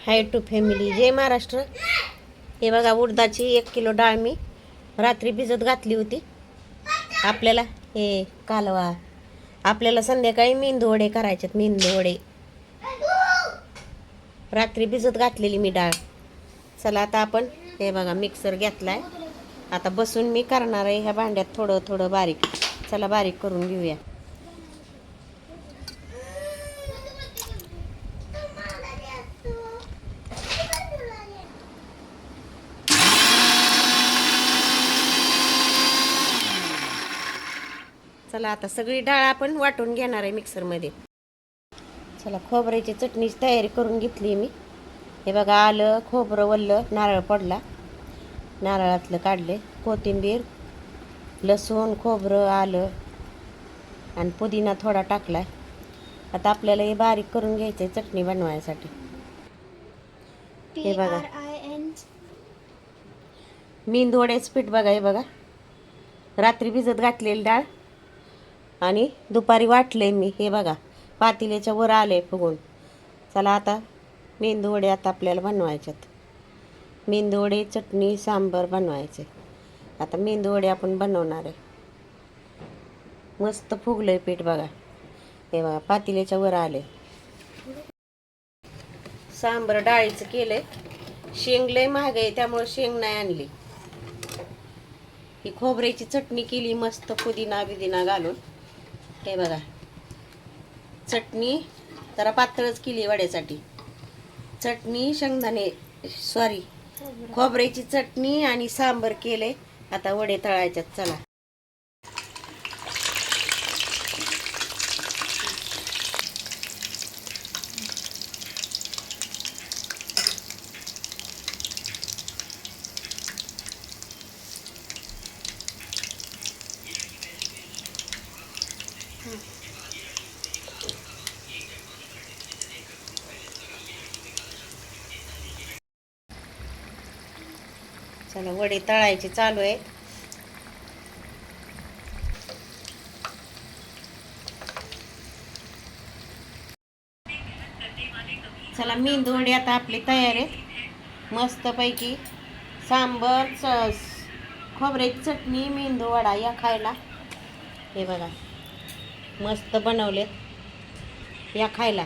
High to family, जय महाराष्ट्र. हे बघा, उडदाची 1 किलो डाळ मी रात्री भिजत घातली होती. आपल्याला हे कालवा आपल्याला संध्याकाळी मेंदू वडे करायचेत. मेंदू वडे रात्री भिजत घातलेली मी डाळ. चला आता आपण हे बघा मिक्सर घेतलाय. आता बसून मी करणार आहे ह्या भांड्यात थोडं थोडं बारीक. चला बारीक करून घेऊया. चला आता सगळी डाळ आपण वाटून घेणार आहे मिक्सरमध्ये. चला खोबऱ्याची चटणीची तयारी करून घेतली मी. हे बघा, आलं, खोबरं वल्लं, नारळ पडला, नारळातलं काढले, कोथिंबीर, लसूण, खोबरं, आलं आणि पुदिना थोडा टाकलाय. आता आपल्याला हे बारीक करून घ्यायचं आहे चटणी बनवायसाठी. हे बघा मेंदू वड्याचं पीठ बघा. हे बघा, रात्री भिजत घातलेली डाळ आणि दुपारी वाटले मी. हे बघा पातेल्याच्या वर आले फुगून. चला आता मेंदू वडे आता आपल्याला बनवायच्यात. मेंदू वडे, चटणी, सांबार बनवायचे. आता मेंदू वडे आपण बनवणार आहे. मस्त फुगलंय पीठ बघा. हे बघा पातेल्याच्या वर आले. सांबार डाळीचं केलंय. शेंग लय महाग आहे त्यामुळे शेंग नाही आणली. ही खोबऱ्याची चटणी केली मस्त पुदिना बिदिना घालून. हे बघा चटणी जरा पातळच केली वड्यासाठी. चटणी शेंगदाणे खोबऱ्याची चटणी आणि सांबर केले. आता वडे तळायच्यात. चला चला वडे तळायचे चालू आहे. चला मेंदू वडे आता आपली तयार आहेत. मस्तपैकी सांबर, खोबऱ्याची चटणी, मेंदू वडा या खायला. हे बघा मस्त बनवलेत, या खायला.